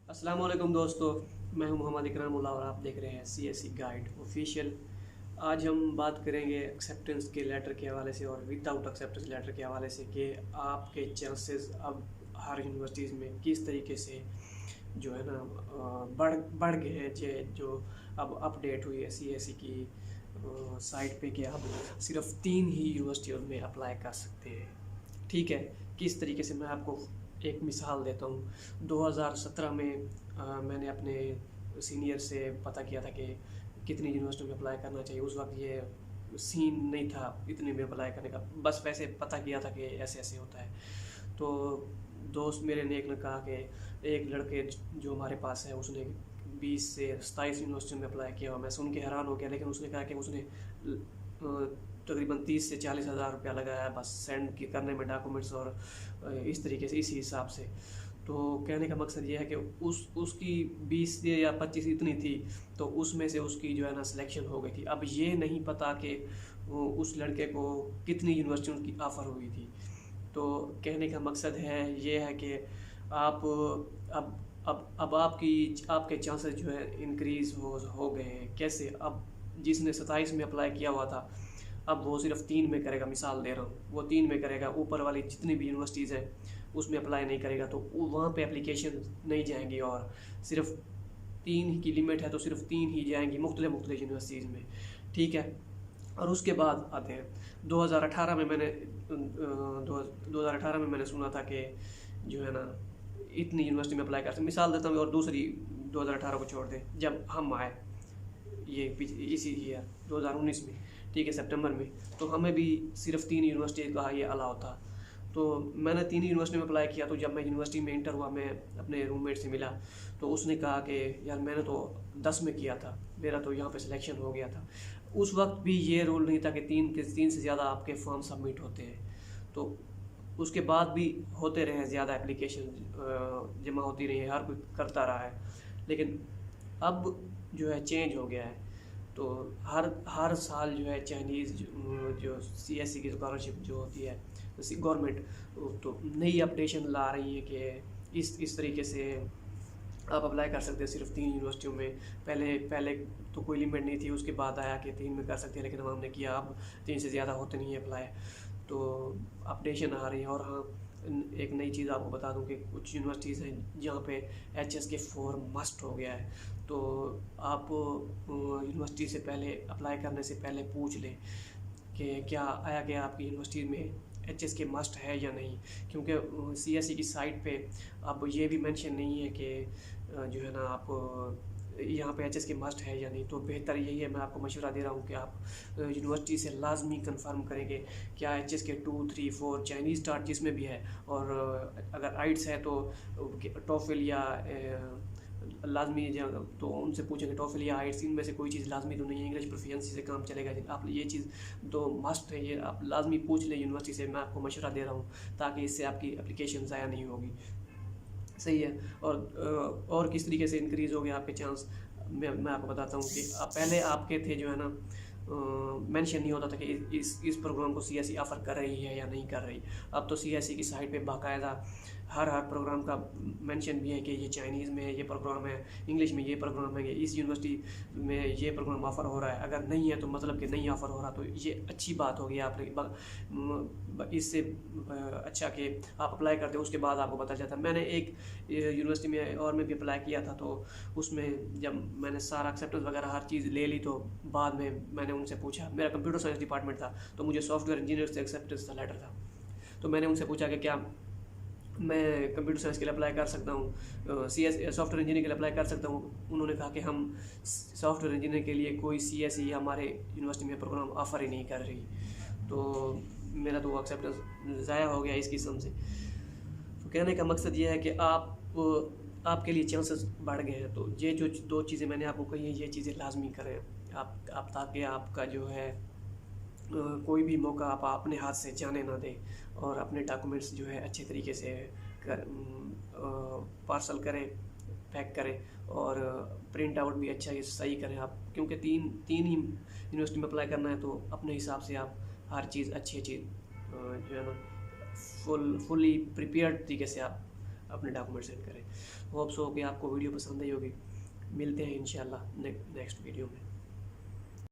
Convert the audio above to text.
अस्सलाम वालेकुम दोस्तों, मैं हूं मोहम्मद इकराम उल्लाह और आप देख रहे हैं सीएससी गाइड ऑफिशियल। आज हम बात करेंगे एक्सेप्टेंस के लेटर के हवाले से और विदाउट एक्सेप्टेंस लेटर के हवाले से कि आपके चांसेस अब हर यूनिवर्सिटीज़ में किस तरीके से जो है ना बढ़ बढ़ गए हैं। जो अब अपडेट हुई है सीएससी की साइट पे कि आप सिर्फ 3 ही यूनिवर्सिटियों में अप्लाई कर सकते हैं। ठीक है, किस तरीके से मैं आपको एक मिसाल देता हूँ। 2017 में मैंने अपने सीनियर से पता किया था कि कितनी यूनिवर्सिटी में अप्लाई करना चाहिए। उस वक्त ये सीन नहीं था इतने में अप्लाई करने का, बस वैसे पता किया था कि ऐसे ऐसे होता है। तो दोस्त मेरे ने एक ने कहा कि एक लड़के जो हमारे पास है उसने 20 से 27 यूनिवर्सिटी में अप्लाई किया। मैं सुन के हैरान हो गया, लेकिन उसने कहा कि उसने तकरीबन 30 से 40 हज़ार रुपया लगाया बस सेंड करने में डॉक्यूमेंट्स और इस तरीके से इसी हिसाब से। तो कहने का मकसद ये है कि उसकी 20 या 25 इतनी थी, तो उसमें से उसकी जो है ना सिलेक्शन हो गई थी। अब ये नहीं पता कि उस लड़के को कितनी यूनिवर्सिटियों की ऑफ़र हुई थी। तो कहने का मकसद है ये है कि आप अब आपके चांसेस जो है इंक्रीज़ हो गए हैं। कैसे? अब जिसने 27 में अप्लाई किया हुआ था, अब वो सिर्फ 3 में करेगा। मिसाल दे रहा हूँ, वो 3 में करेगा, ऊपर वाली जितनी भी यूनिवर्सिटीज़ हैं उसमें अप्लाई नहीं करेगा, तो वहाँ पे एप्लीकेशन नहीं जाएंगी और सिर्फ 3 की लिमिट है, तो सिर्फ 3 ही जाएंगी मुख्तलिफ यूनिवर्सिटीज़ में। ठीक है। और उसके बाद आते हैं 2018 में। 2018 में मैंने सुना था कि जो है ना इतनी यूनिवर्सिटी में अप्लाई कर सकते। मिसाल देता हूँ, और दूसरी 2018 को छोड़ दें, जब हम आए ये इसी ईयर 2019 में, ठीक है, सितंबर में, तो हमें भी सिर्फ 3 यूनिवर्सिटी का ये अलाउ था। तो मैंने 3 यूनिवर्सिटी में अप्लाई किया। तो जब मैं यूनिवर्सिटी में इंटर हुआ, मैं अपने रूममेट से मिला, तो उसने कहा कि यार मैंने तो 10 में किया था, मेरा तो यहाँ पे सिलेक्शन हो गया था। उस वक्त भी ये रूल नहीं था कि 3 से ज़्यादा आपके फॉर्म सबमिट होते हैं। तो उसके बाद भी होते रहे, ज़्यादा एप्लीकेशन जमा होती रही है, हर कोई करता रहा है। लेकिन अब जो है चेंज हो गया है। तो हर साल जो है चाइनीज़ जो सीएससी की स्कॉलरशिप जो होती है गवर्नमेंट, तो नई अपडेशन ला रही है कि इस तरीके से आप अप्लाई कर सकते हैं सिर्फ 3 यूनिवर्सिटियों में। पहले पहले तो कोई लिमिट नहीं थी, उसके बाद आया कि 3 में कर सकते हैं, लेकिन हमने किया। अब 3 से ज़्यादा होते नहीं है अप्लाई। तो अपडेशन आ रही है। और हाँ, एक नई चीज़ आपको बता दूं कि कुछ यूनिवर्सिटीज़ हैं जहाँ पे HSK 4 मस्ट हो गया है। तो आप यूनिवर्सिटी से पहले अप्लाई करने से पहले पूछ लें कि क्या आया गया आपकी यूनिवर्सिटी में HSK मस्ट है या नहीं। क्योंकि CSC की साइट पे अब ये भी मेंशन नहीं है कि जो है ना आप यहाँ पे HSK मस्ट है या नहीं। तो बेहतर यही है, मैं आपको मशवरा दे रहा हूँ कि आप यूनिवर्सिटी से लाजमी कंफर्म करेंगे क्या HSK 2, 3, 4 चाइनीज़ स्टार्ट जिसमें भी है। और अगर आइट्स है तो टोफिल या लाजमी, तो उनसे पूछेंगे टोफिल या आइट्स, इनमें से कोई चीज़ लाजमी तो नहीं है। इंग्लिश प्रोफिशिएंसी से काम चलेगा। आप ये चीज़ तो मस्ट है, ये आप लाजमी पूछ लें यूनिवर्सिटी से। मैं आपको मशवरा दे रहा हूँ, ताकि इससे आपकी एप्लीकेशन ज़ाया नहीं होगी। सही है। और किस तरीके से इंक्रीज़ हो गया आपके चांस, मैं आपको बताता हूँ कि पहले आपके थे जो है ना मेंशन नहीं होता था कि इस प्रोग्राम को CSC ऑफ़र कर रही है या नहीं कर रही। अब तो CSC की साइट पे बाकायदा हर प्रोग्राम का मेंशन भी है कि ये चाइनीज़ में ये प्रोग्राम है, इंग्लिश में ये प्रोग्राम है, इस यूनिवर्सिटी में ये प्रोग्राम ऑफ़र हो रहा है। अगर नहीं है तो मतलब कि नहीं ऑफ़र हो रहा, तो ये अच्छी बात होगी। आपने इससे अच्छा कि आप अप्लाई करते हो, उसके बाद आपको पता चलता है। मैंने एक यूनिवर्सिटी में और में भी अप्लाई किया था, तो उसमें जब मैंने सारा एक्सेप्टेंस वगैरह हर चीज़ ले ली, तो बाद में मैंने उनसे पूछा, मेरा कंप्यूटर साइंस डिपार्टमेंट था, तो मुझे सॉफ्टवेयर इंजीनियर से एक्सेप्टेंस का लेटर था। तो मैंने उनसे पूछा कि क्या मैं कंप्यूटर साइंस के लिए अप्लाई कर सकता हूँ, सॉफ्टवेयर इंजीनियर के लिए अप्लाई कर सकता हूँ। उन्होंने कहा कि हम सॉफ्टवेयर इंजीनियर के लिए कोई CSE हमारे यूनिवर्सिटी में प्रोग्राम ऑफ़र ही नहीं कर रही। तो मेरा तो वो एक्सेप्टेंस ज़ाया हो गया इस किस्म से। तो कहने का मकसद ये है कि आपके लिए चांसेस बढ़ गए हैं। तो ये जो 2 चीज़ें मैंने आपको कही हैं, ये चीज़ें लाजमी करें आप, ताकि आपका जो है कोई भी मौका आप अपने हाथ से जाने ना दें, और अपने डॉक्यूमेंट्स जो है अच्छे तरीके से पार्सल करें, पैक करें, और प्रिंट आउट भी अच्छा सही करें आप। क्योंकि तीन ही यूनिवर्सिटी में अप्लाई करना है, तो अपने हिसाब से आप हर चीज़ अच्छी जो है ना फुली प्रिपेयर्ड तरीके से आप अपने डॉक्यूमेंट सेंड करें। होप सो कि आपको वीडियो पसंद आई होगी। मिलते हैं इंशाल्लाह नेक्स्ट वीडियो में।